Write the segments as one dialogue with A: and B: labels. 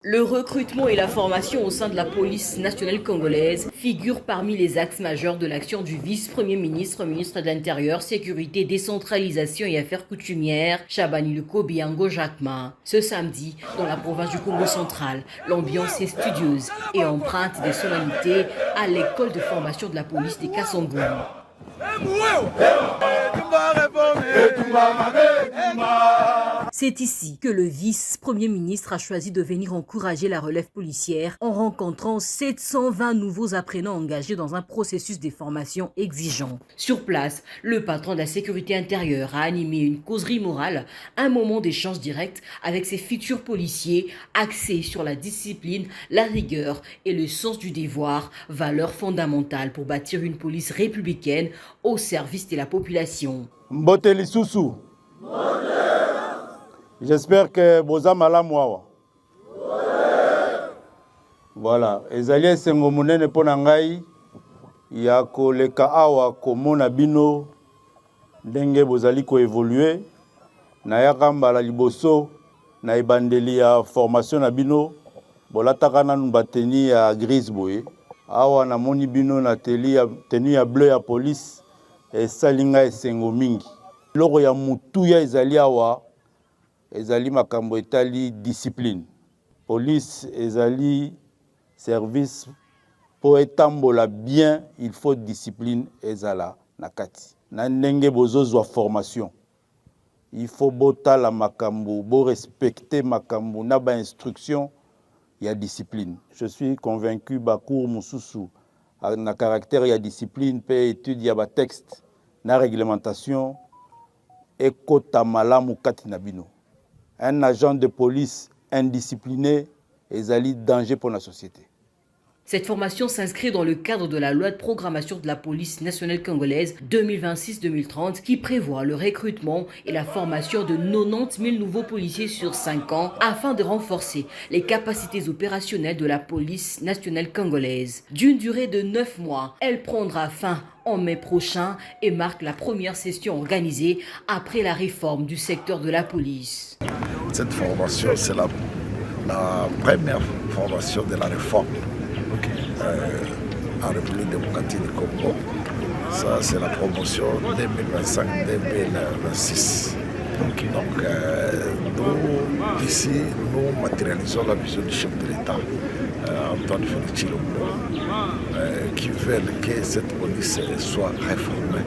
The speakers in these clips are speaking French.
A: Le recrutement et la formation au sein de la police nationale congolaise figurent parmi les axes majeurs de l'action du vice-premier ministre, ministre de l'Intérieur, Sécurité, Décentralisation et Affaires coutumières, Chabani Luko-Biango Jacquemin. Ce samedi, dans la province du Congo central, l'ambiance est studieuse et empreinte des solennités à l'école de formation de la police des Kassongo. C'est ici que le vice-premier ministre a choisi de venir encourager la relève policière en rencontrant 720 nouveaux apprenants engagés dans un processus de formation exigeant. Sur place, le patron de la sécurité intérieure a animé une causerie morale, un moment d'échange direct avec ses futurs policiers axés sur la discipline, la rigueur et le sens du devoir, valeurs fondamentales pour bâtir une police républicaine au service de la population.
B: Mbote lisusu. J'espère que boza malamu awa. Voilà, ezali esengo monene mpona ngai ya koleka awa komona bino ndenge bozali koévolue nayaka mbala liboso na ebandeli ya formation na bino bolataka nanu bateni ya grise boye awa namoni bino na teni ya bleu ya police esalinga esengo mingi loko ya mutuya ezali awa ezali makambo etali discipline. Police ezali service pour etambola bien, il faut discipline ezala nakati. Na ndenge bozozwa formation. Il faut botala makambo, bo respecter makambo na ba instruction ya discipline. Je suis convaincu bakour mususu na caractère ya discipline pe étude ya ba texte na réglementation ekota malamu kati na bino. Un agent de police indiscipliné est un danger pour la société.
A: Cette formation s'inscrit dans le cadre de la loi de programmation de la police nationale congolaise 2026-2030 qui prévoit le recrutement et la formation de 90 000 nouveaux policiers sur 5 ans afin de renforcer les capacités opérationnelles de la police nationale congolaise. D'une durée de 9 mois, elle prendra fin en mai prochain et marque la première session organisée après la réforme du secteur de la police.
C: Cette formation, c'est la première formation de la réforme en République démocratique du Congo. Ça, c'est la promotion 2025-2026. Donc, nous, ici, nous matérialisons la vision du chef de l'État, Antoine Félix Tshilombo, qui veut que cette police soit réformée,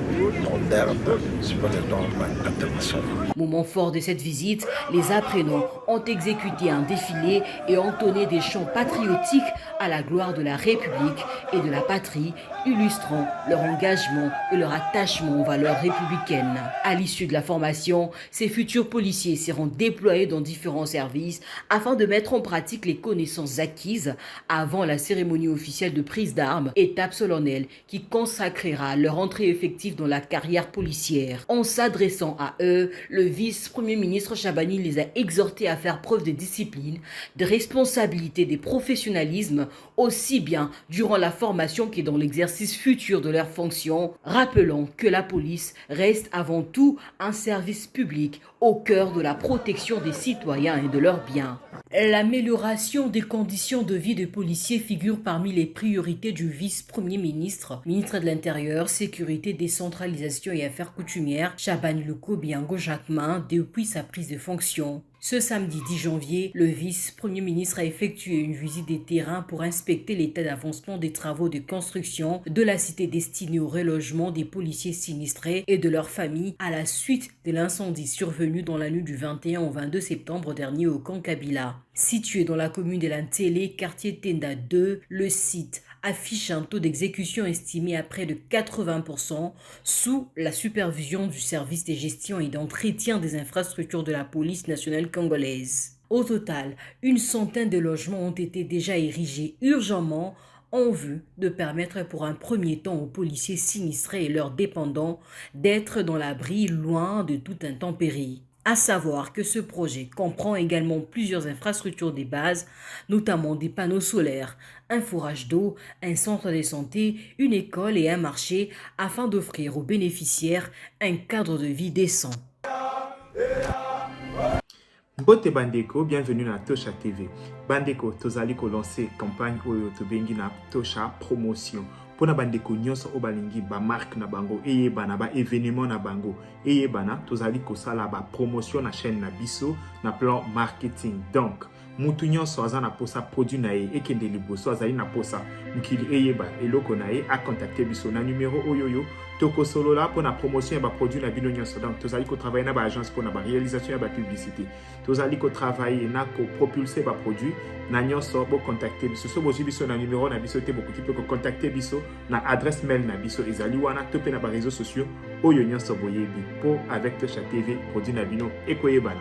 C: moderne, suivant les normes internationales.
A: Moment fort de cette visite, les apprenants ont exécuté un défilé et entonné des chants patriotiques à la gloire de la République et de la patrie, illustrant leur engagement et leur attachement aux valeurs républicaines. À l'issue de la formation, ces futurs policiers seront déployés dans différents services afin de mettre en pratique les connaissances acquises avant la cérémonie officielle de prise d'armes, étape solennelle qui consacrera leur entrée effective dans la carrière policière. En s'adressant à eux, le vice-premier ministre Chabani les a exhortés à faire preuve de discipline, de responsabilité, de professionnalisme, aussi bien durant la formation que dans l'exercice futur de leurs fonctions, rappelant que la police reste avant tout un service public au cœur de la protection des citoyens et de leurs biens. L'amélioration des conditions de vie des policiers figure parmi les priorités du vice-premier ministre, ministre de l'Intérieur, Sécurité, Décentralisation et Affaires coutumières, Chabani Luko-Biango Jacquemin, depuis sa prise de fonction. Ce samedi 10 janvier, le vice-premier ministre a effectué une visite des terrains pour inspecter l'état d'avancement des travaux de construction de la cité destinée au relogement des policiers sinistrés et de leurs familles à la suite de l'incendie survenu dans la nuit du 21 au 22 septembre dernier au camp Kabila. Situé dans la commune de Lantélé, quartier Tenda 2, le site affiche un taux d'exécution estimé à près de 80% sous la supervision du service de gestion et d'entretien des infrastructures de la police nationale congolaise. Au total, une centaine de logements ont été déjà érigés urgemment en vue de permettre pour un premier temps aux policiers sinistrés et leurs dépendants d'être dans l'abri loin de toute intempérie. À savoir que ce projet comprend également plusieurs infrastructures de base, notamment des panneaux solaires, un forage d'eau, un centre de santé, une école et un marché, afin d'offrir aux bénéficiaires un cadre de vie décent.
D: Bote bandeko, bienvenue na Tosha TV. Bandeko, tozali ko lancer campagne oyo tobengi na Tosha promotion. Pona bandeko nyonso o balingi ba marque na bango eyeba ba événement na bango eyeba tozali ko sala ba promotion na chaîne na biso na plan marketing. Donc mutu nyonso aza na posa produit na ye ekende liboso azali na posa mukili eyeba eloko na ye a contacter biso na numéro oyoyo toko solo la pour la promotion ba produit na bino nyonso. Donc tozali ko travailler na ba agence pour na ba réalisation ya ba publicité. Tozali ko travailler na ko propulser ba produit na nyonso bo contacter biso so bozi biso na numéro na biso te beaucoup ko contacter biso na adresse mail na biso ezali wana topé na ba réseaux sociaux oyo nyonso boyebi po avec Tosha TV produit na bino ekoyebana.